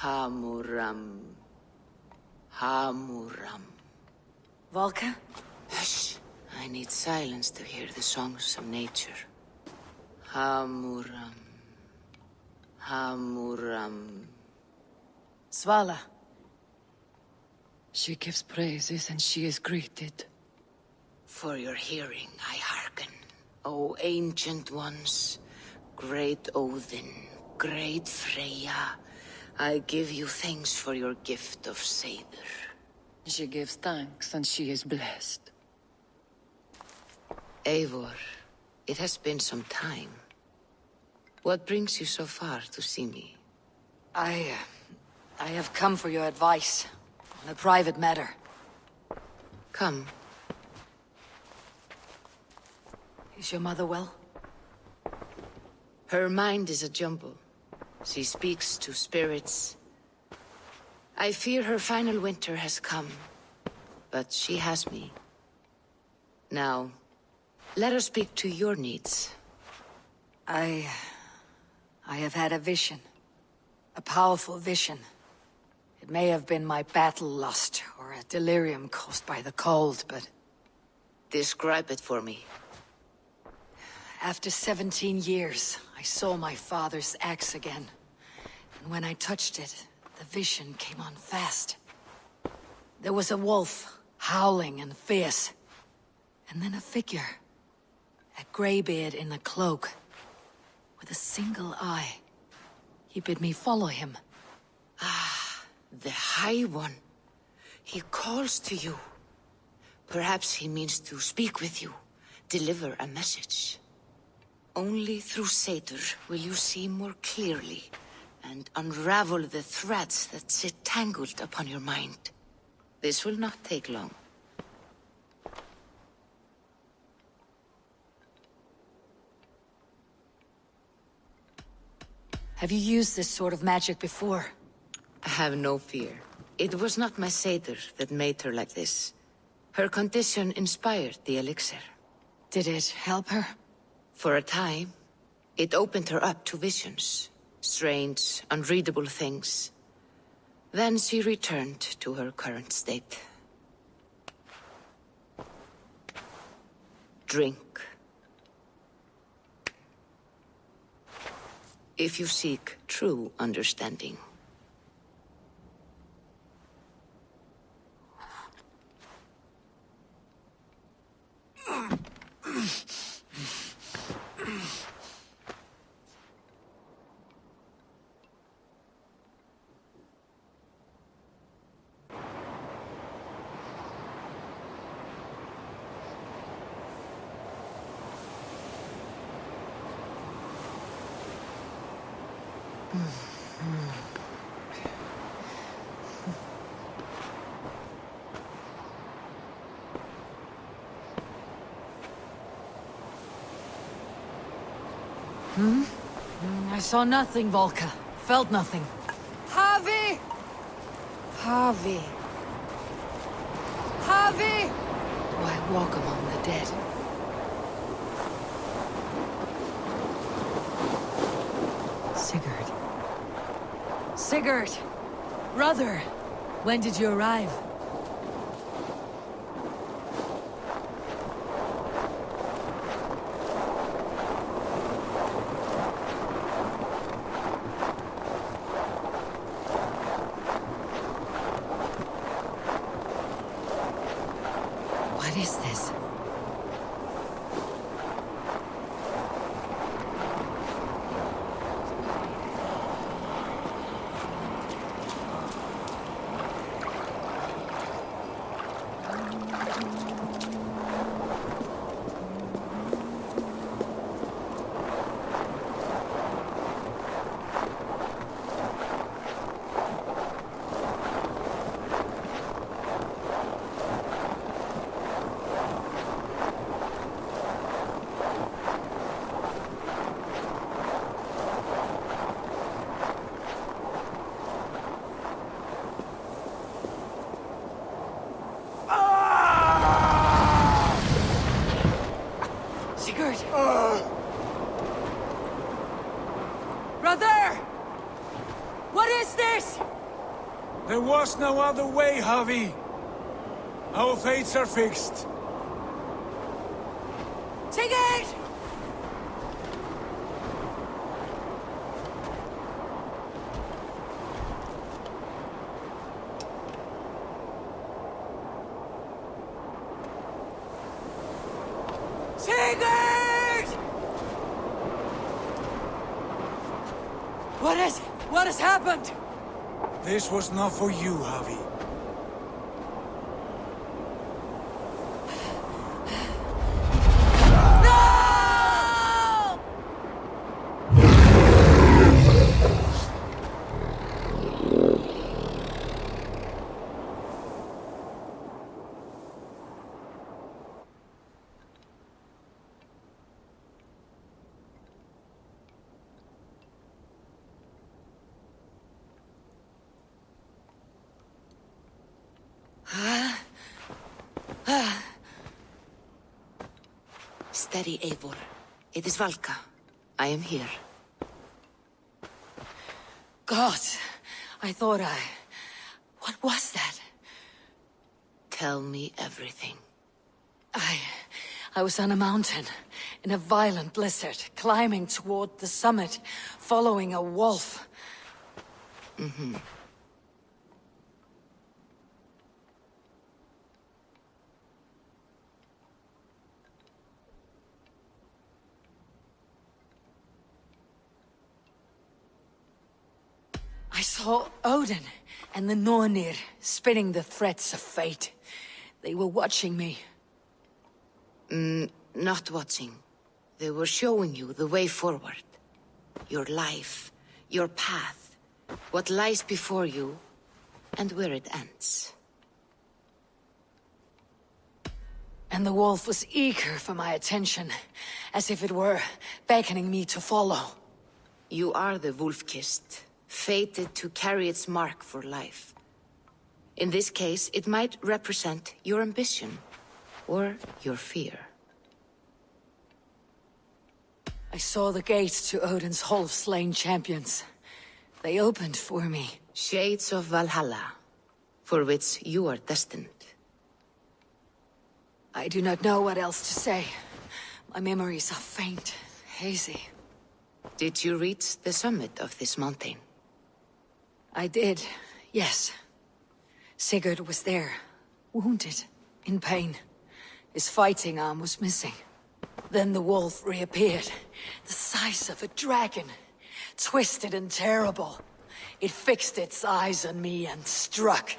Hamuram. Hamuram. Volka? Hush. I need silence to hear the songs of nature. Hamuram. Hamuram. Svala. She gives praises and she is greeted. For your hearing I hearken, O ancient ones, great Odin, great Freya. I give you thanks for your gift of Seder. She gives thanks and she is blessed. Eivor, it has been some time. What brings you so far to see me? I have come for your advice on a private matter. Come. Is your mother well? Her mind is a jumble. She speaks to spirits. I fear her final winter has come, but she has me. Now, let us speak to your needs. I have had a vision. A powerful vision. It may have been my battle lust, or a delirium caused by the cold, but... Describe it for me. After 17 years, I saw my father's axe again. And when I touched it, the vision came on fast. There was a wolf, howling and fierce. And then a figure. A greybeard in a cloak. With a single eye. He bid me follow him. Ah, the High One. He calls to you. Perhaps he means to speak with you. Deliver a message. Only through Seder will you see more clearly, and unravel the threads that sit tangled upon your mind. This will not take long. Have you used this sort of magic before? Have no fear. It was not my Seder that made her like this. Her condition inspired the elixir. Did it help her? For a time, it opened her up to visions. Strange, unreadable things. Then she returned to her current state. Drink. If you seek true understanding. I saw nothing, Volka. Felt nothing. Harvey! Harvey. Harvey! Why walk among the dead? Sigurd. Sigurd! Brother! When did you arrive? What is this? Sigurd! Brother! What is this? There was no other way, Javi. Our fates are fixed. Sigurd! Sigurd! What has happened? This was not for you, Javi. No! Steady, Eivor. It is Valka. I am here. God, I thought I... What was that? Tell me everything. I was on a mountain, in a violent blizzard, climbing toward the summit, following a wolf. I saw Odin and the Nornir spitting the threats of fate. They were watching me. Not watching. They were showing you the way forward. Your life, your path, what lies before you, and where it ends. And the wolf was eager for my attention, as if it were beckoning me to follow. You are the wolf-kissed, fated to carry its mark for life. In this case, it might represent your ambition, or your fear. I saw the gates to Odin's Hall of Slain Champions. They opened for me. Shades of Valhalla, for which you are destined. I do not know what else to say. My memories are faint, hazy. Did you reach the summit of this mountain? I did, yes. Sigurd was there, wounded, in pain. His fighting arm was missing. Then the wolf reappeared, the size of a dragon, twisted and terrible. It fixed its eyes on me and struck.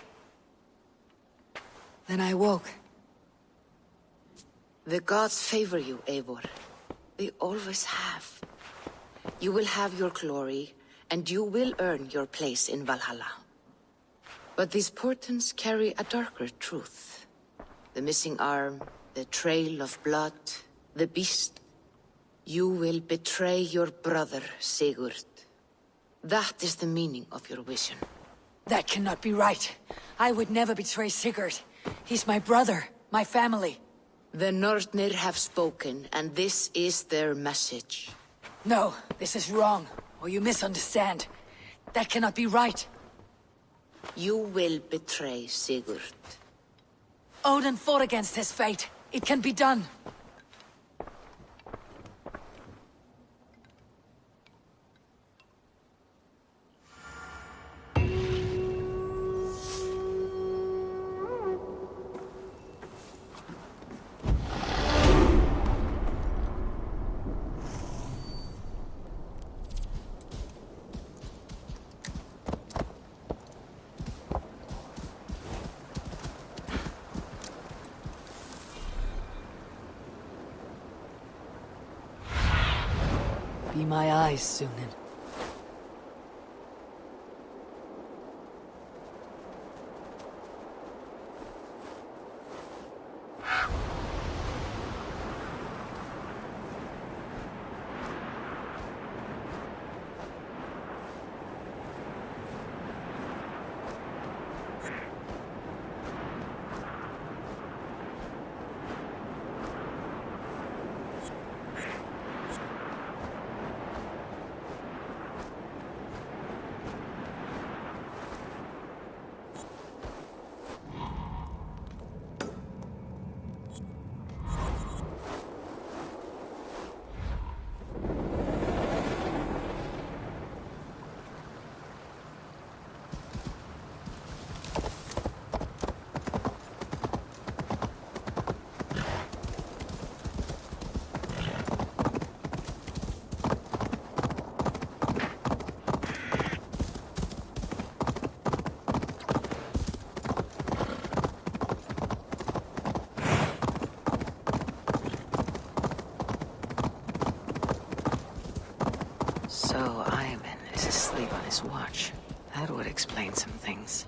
Then I woke. The gods favor you, Eivor. They always have. You will have your glory, and you will earn your place in Valhalla. But these portents carry a darker truth. The missing arm, the trail of blood, the beast. You will betray your brother, Sigurd. That is the meaning of your vision. That cannot be right. I would never betray Sigurd. He's my brother, my family. The Nornir have spoken, and this is their message. No, this is wrong, or you misunderstand. That cannot be right. You will betray Sigurd. Odin fought against his fate. It can be done. Be my eyes, Sunan. So Ivan is asleep on his watch. That would explain some things.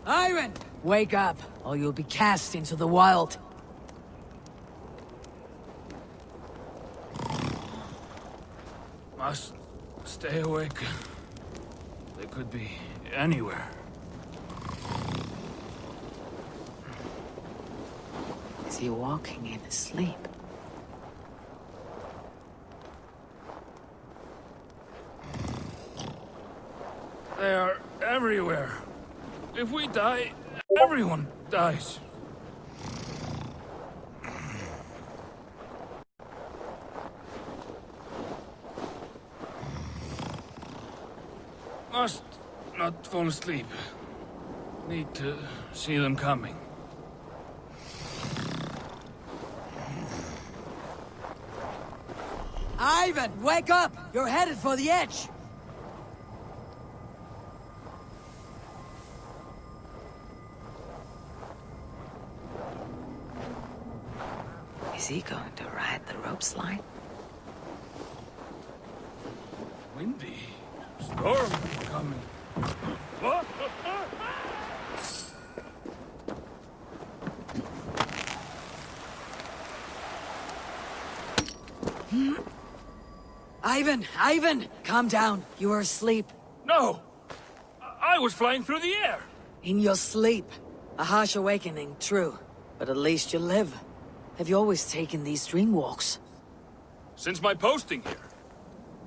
Iron! Wake up, or you'll be cast into the wild. Must stay awake. They could be anywhere. Is he walking in his sleep? They are everywhere. If we die, everyone dies. Must not fall asleep. Need to see them coming. Ivan, wake up! You're headed for the edge! Is he going to ride the rope slide? Windy. Storm coming. What? Ivan! Calm down. You are asleep. No! I was flying through the air! In your sleep. A harsh awakening, true. But at least you live. Have you always taken these dream walks? Since my posting here.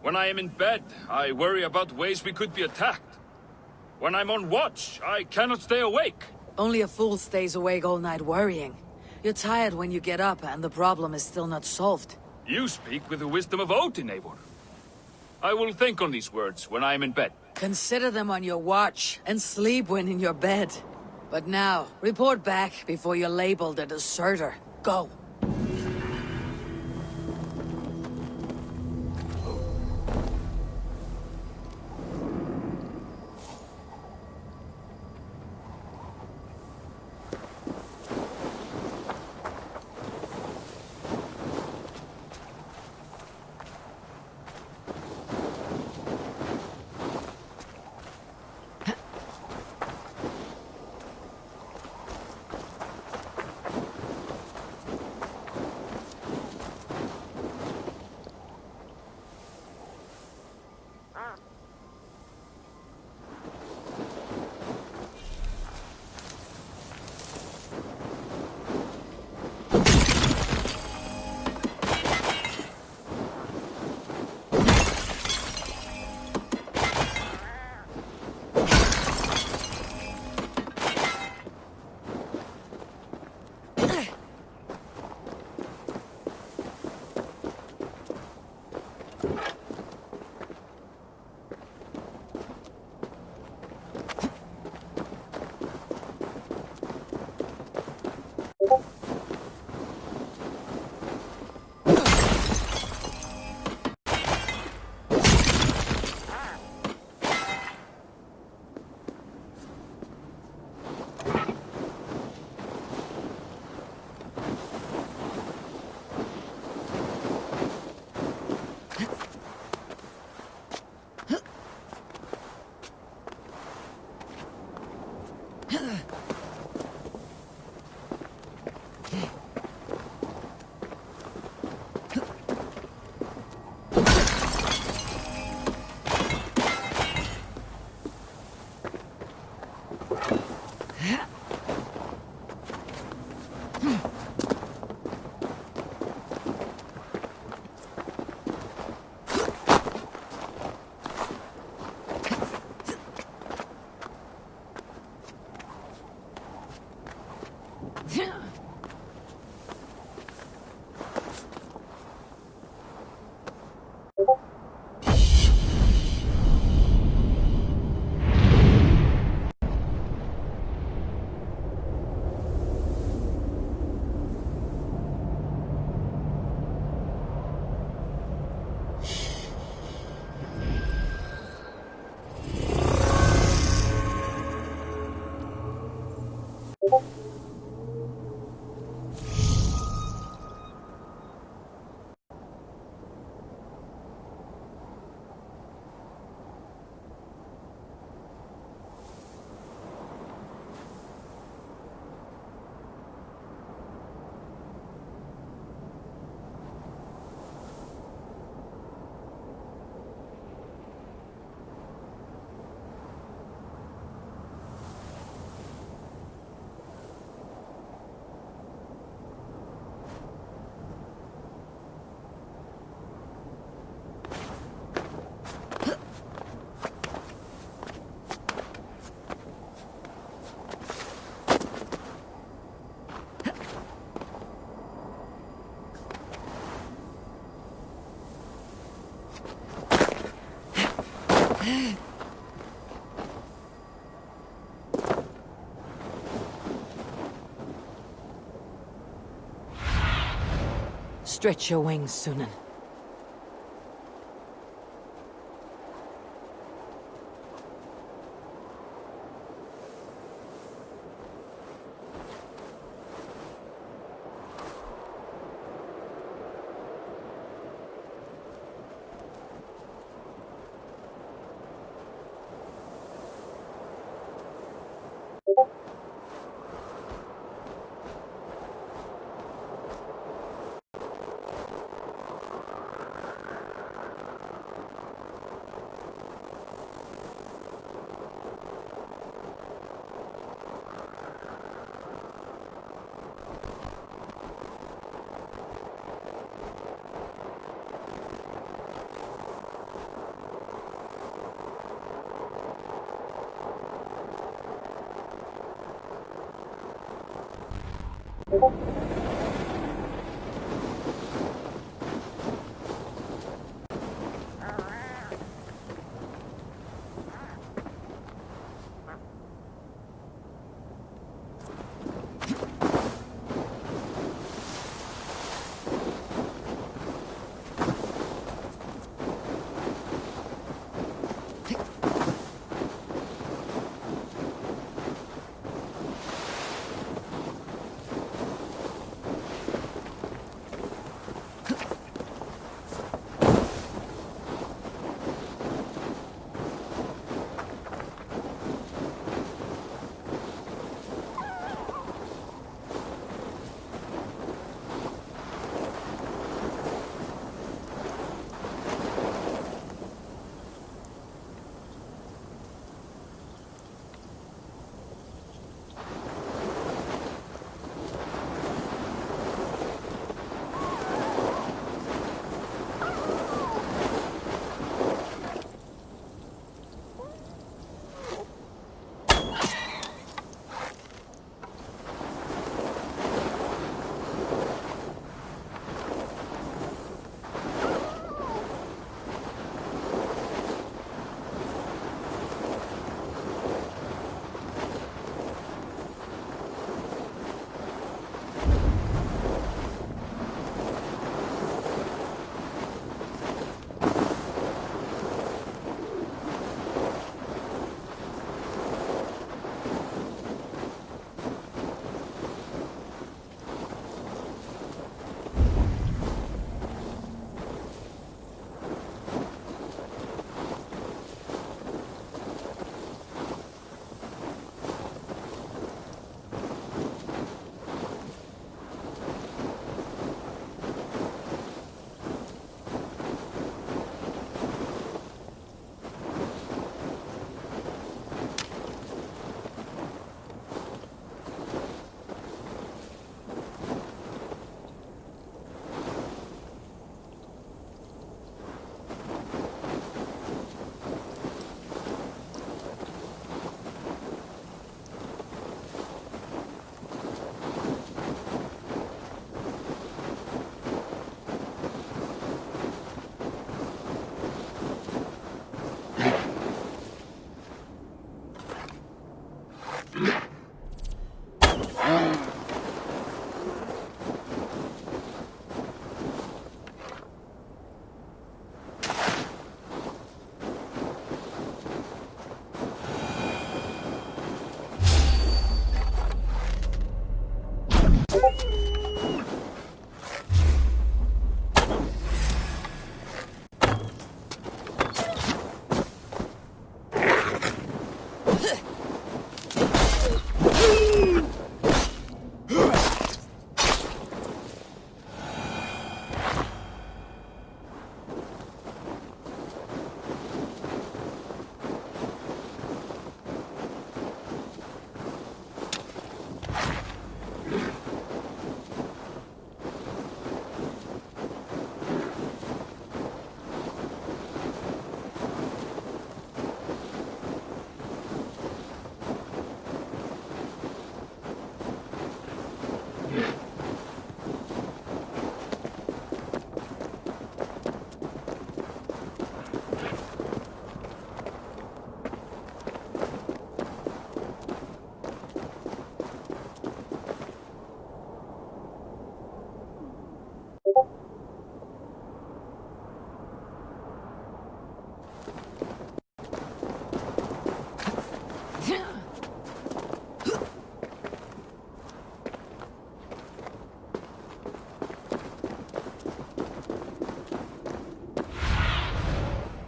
When I am in bed, I worry about ways we could be attacked. When I'm on watch, I cannot stay awake. Only a fool stays awake all night worrying. You're tired when you get up and the problem is still not solved. You speak with the wisdom of Odin, Eivor. I will think on these words when I am in bed. Consider them on your watch and sleep when in your bed. But now, report back before you're labeled a deserter. Go. Stretch your wings, Sunan.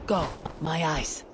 Go, my eyes.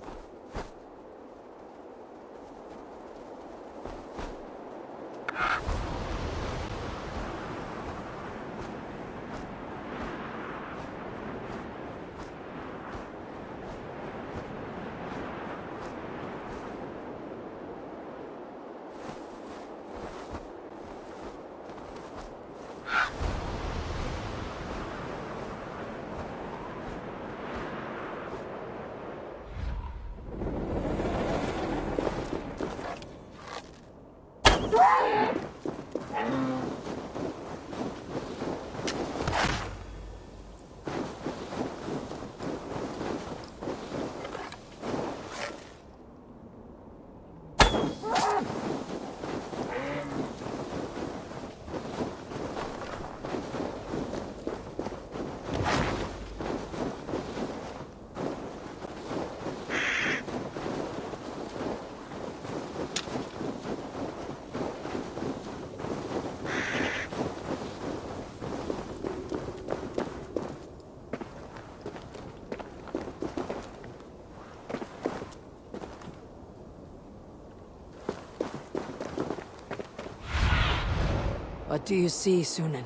What do you see, Sunan?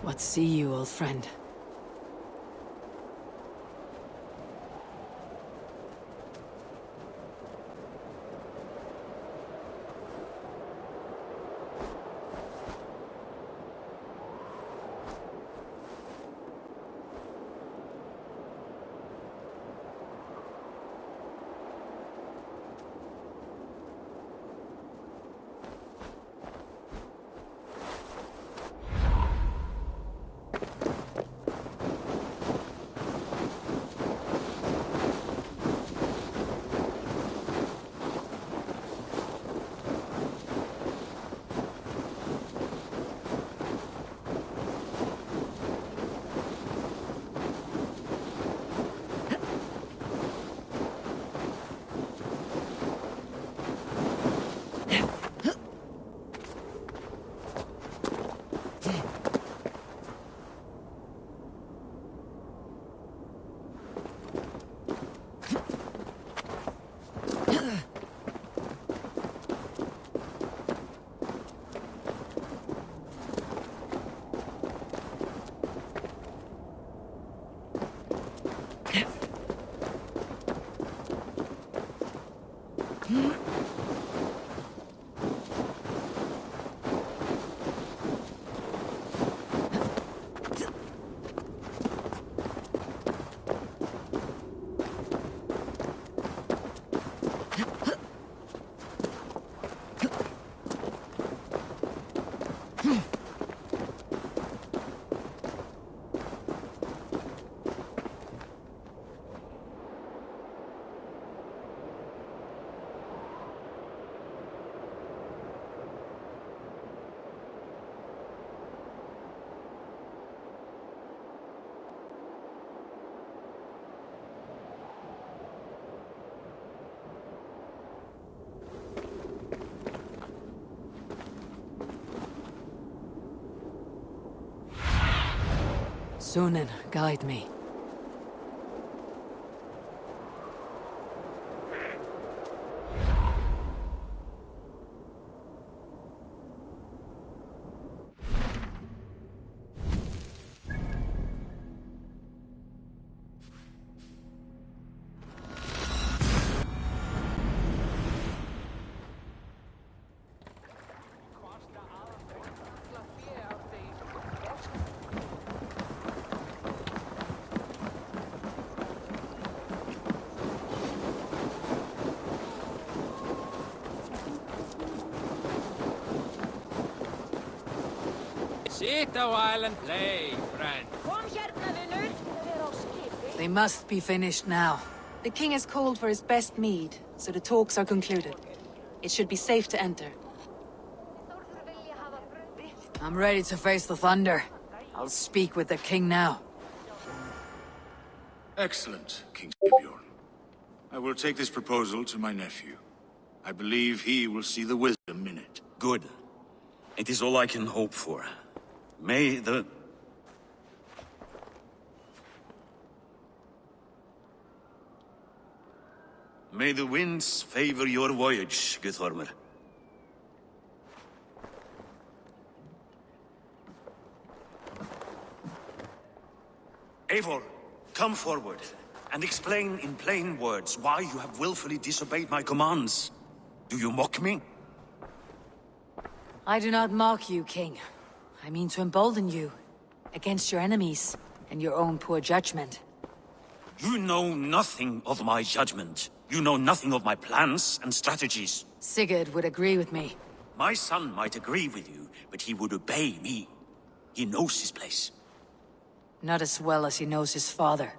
What see you, old friend? Sunan, guide me. Sit a while and play, friend. They must be finished now. The king has called for his best mead, so the talks are concluded. It should be safe to enter. I'm ready to face the thunder. I'll speak with the king now. Excellent, King Eivor. I will take this proposal to my nephew. I believe he will see the wisdom in it. Good. It is all I can hope for. May the... May the winds favor your voyage, Guthormer. Eivor, come forward, and explain in plain words why you have willfully disobeyed my commands. Do you mock me? I do not mock you, king. I mean to embolden you, against your enemies, and your own poor judgment. You know nothing of my judgment. You know nothing of my plans and strategies. Sigurd would agree with me. My son might agree with you, but he would obey me. He knows his place. Not as well as he knows his father.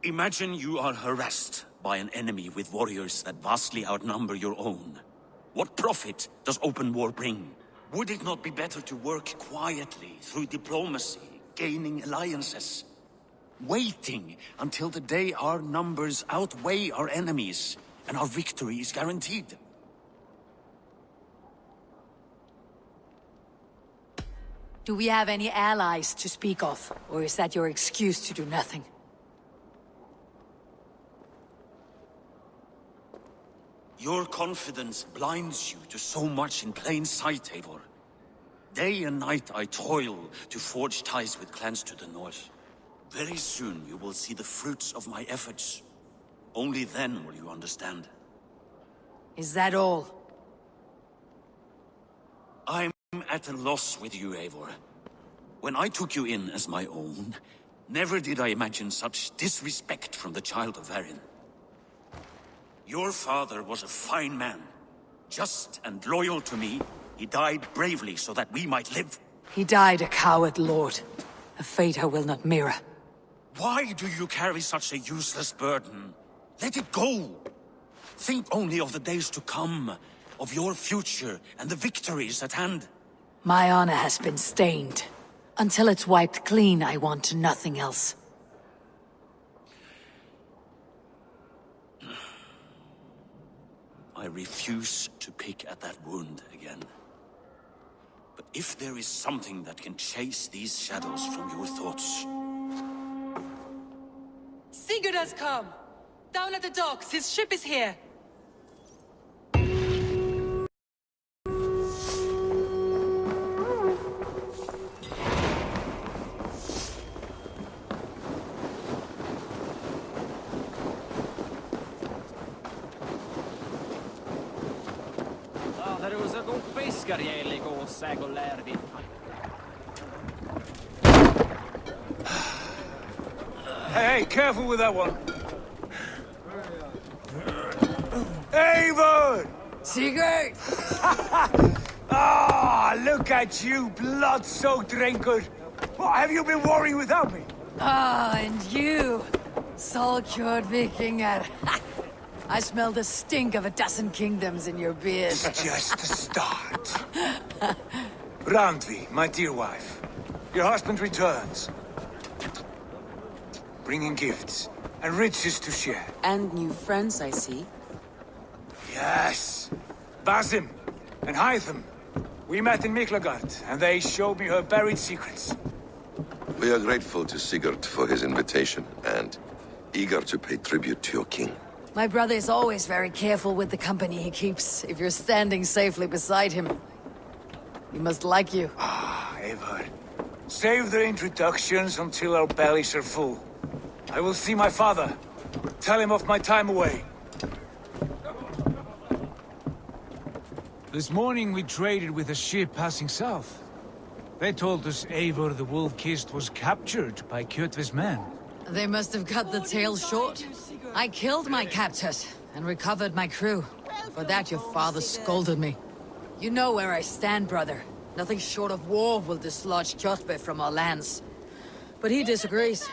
Imagine you are harassed by an enemy with warriors that vastly outnumber your own. What profit does open war bring? Would it not be better to work quietly, through diplomacy, gaining alliances? Waiting until the day our numbers outweigh our enemies, and our victory is guaranteed. Do we have any allies to speak of? Or is that your excuse to do nothing? Your confidence blinds you to so much in plain sight, Eivor. Day and night I toil to forge ties with clans to the north. Very soon you will see the fruits of my efforts. Only then will you understand. Is that all? I'm at a loss with you, Eivor. When I took you in as my own, never did I imagine such disrespect from the child of Varin. Your father was a fine man. Just and loyal to me, he died bravely so that we might live. He died a coward, Lord. A fate I will not mirror. Why do you carry such a useless burden? Let it go! Think only of the days to come, of your future and the victories at hand. My honor has been stained. Until it's wiped clean, I want nothing else. I refuse to pick at that wound again. But if there is something that can chase these shadows from your thoughts... Sigurd has come! Down at the docks, his ship is here! Hey, careful with that one. Eivor! Sigurd! Ah, look at you, blood-soaked drinker. What, have you been worrying without me? Ah, and you, soul-cured Vikinger. I smell the stink of 12 kingdoms in your beard. It's just the start. Randvi, my dear wife. Your husband returns. Bringing gifts and riches to share. And new friends, I see. Yes. Basim and Hytham. We met in Miklagard, and they showed me her buried secrets. We are grateful to Sigurd for his invitation, and eager to pay tribute to your king. My brother is always very careful with the company he keeps, if you're standing safely beside him. He must like you. Ah, Eivor. Save the introductions until our bellies are full. I will see my father. Tell him of my time away. This morning we traded with a ship passing south. They told us Eivor the Wolf-Kissed was captured by Kjotve's men. They must have cut the tail short. I killed my captors and recovered my crew. For that your father scolded me. You know where I stand, brother. Nothing short of war will dislodge Kjotve from our lands. But he disagrees.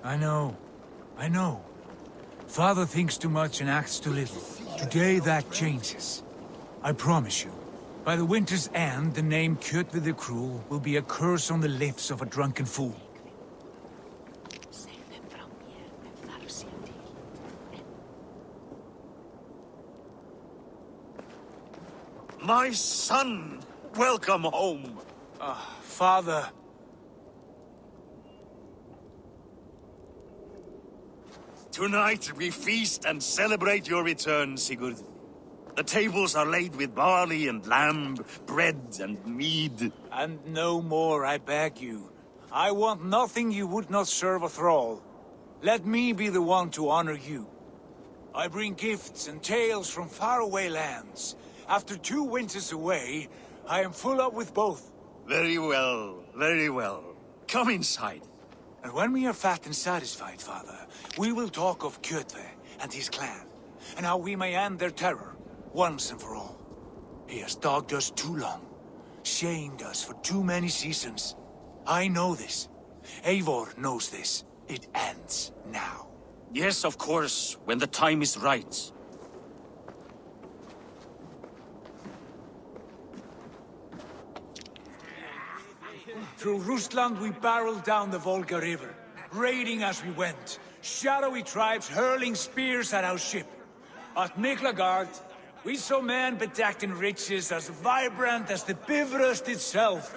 I know. Father thinks too much and acts too little. Today that changes. I promise you. By the winter's end, the name Kjotve the Cruel will be a curse on the lips of a drunken fool. My son! Welcome home! Father. Tonight we feast and celebrate your return, Sigurd. The tables are laid with barley and lamb, bread and mead. And no more, I beg you. I want nothing you would not serve a thrall. Let me be the one to honor you. I bring gifts and tales from faraway lands. After 2 winters away, I am full up with both. Very well, very well. Come inside. And when we are fat and satisfied, Father, we will talk of Kjotve and his clan, and how we may end their terror, once and for all. He has dogged us too long, shamed us for too many seasons. I know this. Eivor knows this. It ends now. Yes, of course, when the time is right. Through Rusland we barreled down the Volga River, raiding as we went. Shadowy tribes hurling spears at our ship. At Miklagard, we saw men bedecked in riches as vibrant as the Bifrost itself.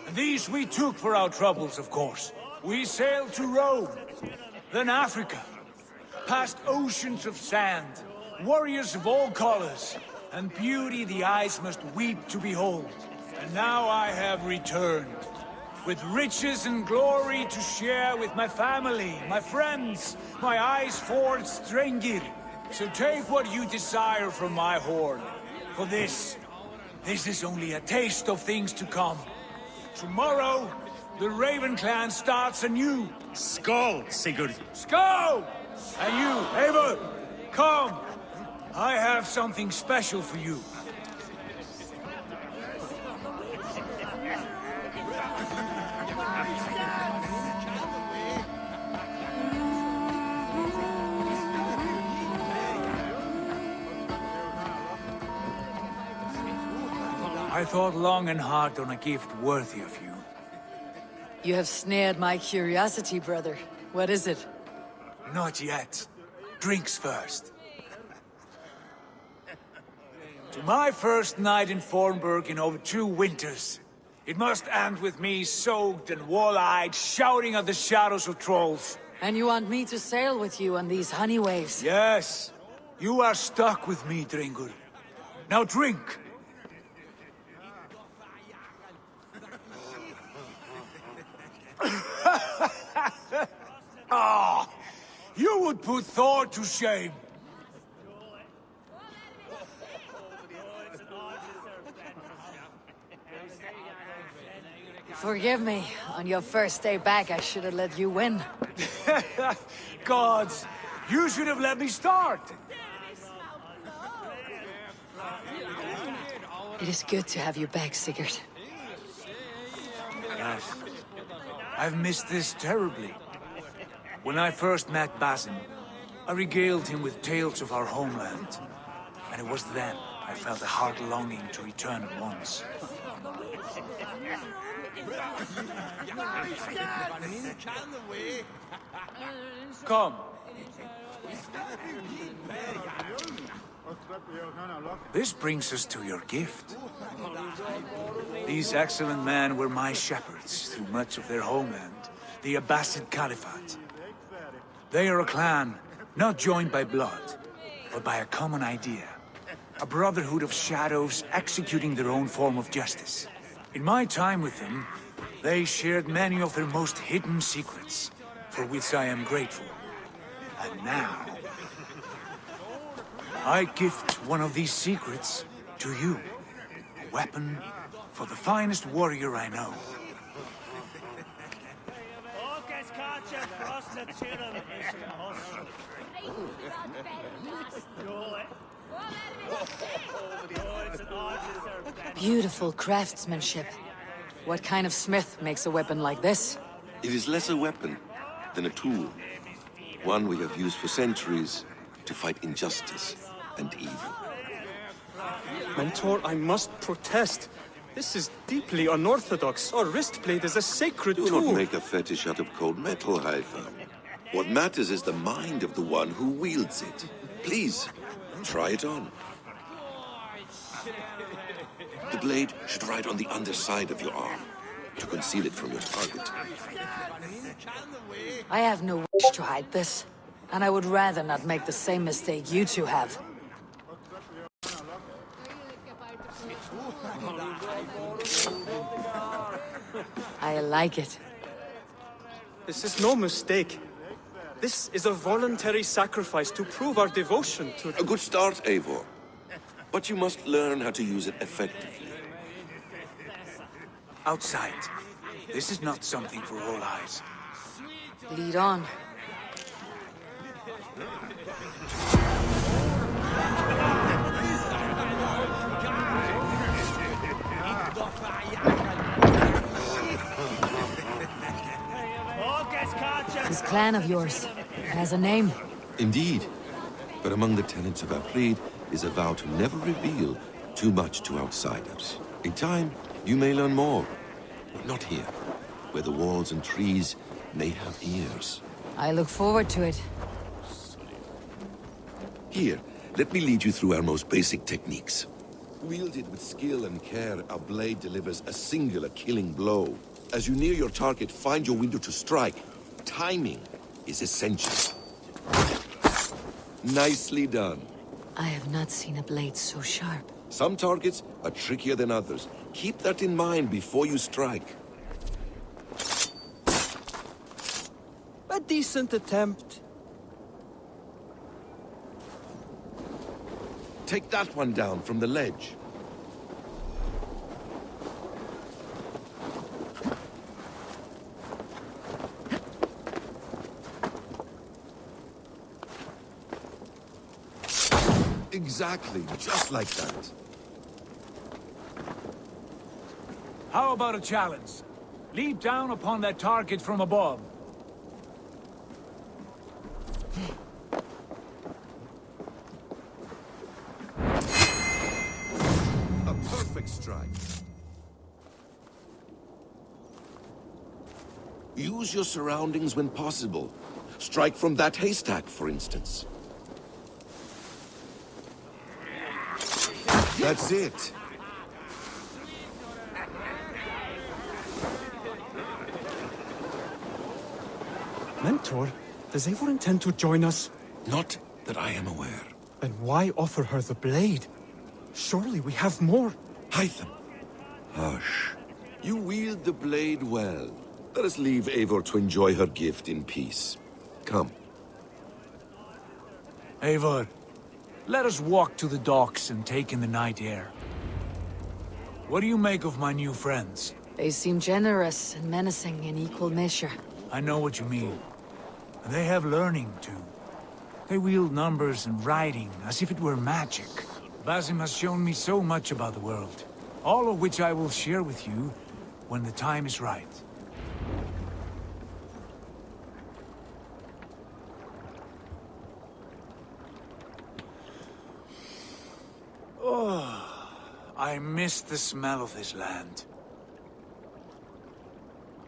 And these we took for our troubles, of course. We sailed to Rome, then Africa, past oceans of sand, warriors of all colors, and beauty the eyes must weep to behold. And now I have returned, with riches and glory to share with my family, my friends, my eyes-forged Strengir. So take what you desire from my hoard. For this is only a taste of things to come. Tomorrow, the Raven clan starts anew. Skål, Sigurd. Skål! And you, Eivor, come. I have something special for you. I thought long and hard on a gift worthy of you. You have snared my curiosity, brother. What is it? Not yet. Drinks first. To my first night in Fornburg in over 2 winters. It must end with me soaked and wall-eyed, shouting at the shadows of trolls. And you want me to sail with you on these honey waves? Yes. You are stuck with me, Drengur. Now drink. Ah, you would put Thor to shame. Forgive me. On your first day back, I should have let you win. Gods, you should have let me start. It is good to have you back, Sigurd. Yes. I've missed this terribly. When I first met Basim, I regaled him with tales of our homeland. And it was then I felt a heart longing to return at once. Come. This brings us to your gift. These excellent men were my shepherds through much of their homeland, the Abbasid Caliphate. They are a clan, not joined by blood, but by a common idea. A brotherhood of shadows executing their own form of justice. In my time with them, they shared many of their most hidden secrets, for which I am grateful. And now, I gift one of these secrets to you. A weapon for the finest warrior I know. Beautiful craftsmanship. What kind of smith makes a weapon like this? It is less a weapon than a tool. One we have used for centuries to fight injustice and evil. Mentor, I must protest. This is deeply unorthodox. Our wristblade is a sacred Do tool. not make a fetish out of cold metal, Eivor. What matters is the mind of the one who wields it. Please, try it on. The blade should ride on the underside of your arm, to conceal it from your target. I have no wish to hide this, and I would rather not make the same mistake you two have. I like it. This is no mistake. This is a voluntary sacrifice to prove our devotion to... A good start, Eivor. But you must learn how to use it effectively. Outside. This is not something for all eyes. Lead on. This clan of yours has a name. Indeed. But among the tenets of our creed is a vow to never reveal too much to outsiders. In time, you may learn more. But not here, where the walls and trees may have ears. I look forward to it. Here, let me lead you through our most basic techniques. Wielded with skill and care, our blade delivers a singular killing blow. As you near your target, find your window to strike. Timing is essential. Nicely done. I have not seen a blade so sharp. Some targets are trickier than others. Keep that in mind before you strike. A decent attempt. Take that one down from the ledge. Exactly, just like that. How about a challenge? Leap down upon that target from above. A perfect strike. Use your surroundings when possible. Strike from that haystack, for instance. That's it. Mentor, does Eivor intend to join us? Not that I am aware. Then why offer her the blade? Surely we have more. Hytham. Hush. You wield the blade well. Let us leave Eivor to enjoy her gift in peace. Come. Eivor, let us walk to the docks and take in the night air. What do you make of my new friends? They seem generous and menacing in equal measure. I know what you mean. They have learning, too. They wield numbers and writing as if it were magic. Basim has shown me so much about the world, all of which I will share with you when the time is right. Oh, I miss the smell of this land.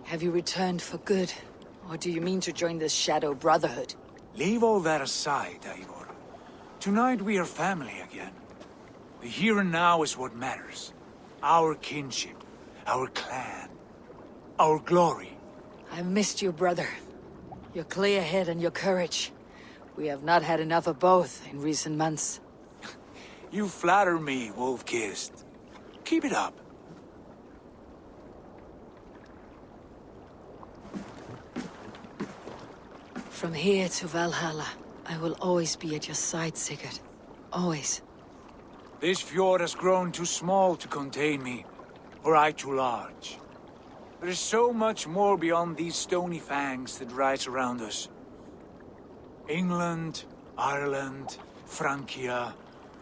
Have you returned for good? Or do you mean to join the Shadow Brotherhood? Leave all that aside, Eivor. Tonight we are family again. The here and now is what matters. Our kinship, our clan, our glory. I've missed you, brother. Your clear head and your courage. We have not had enough of both in recent months. You flatter me, Wolf-Kissed. Keep it up. From here to Valhalla, I will always be at your side, Sigurd. Always. This fjord has grown too small to contain me, or I too large. There is so much more beyond these stony fangs that rise around us. England, Ireland, Francia,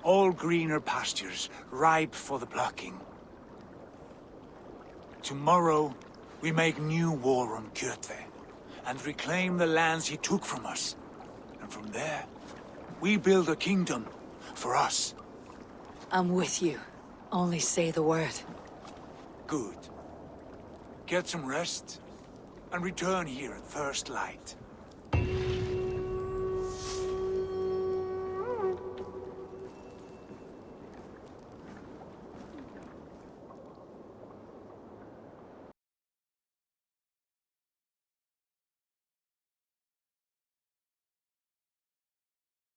all greener pastures, ripe for the plucking. Tomorrow, we make new war on Kjotve, and reclaim the lands he took from us. And from there, we build a kingdom for us. I'm with you. Only say the word. Good. Get some rest, and return here at first light.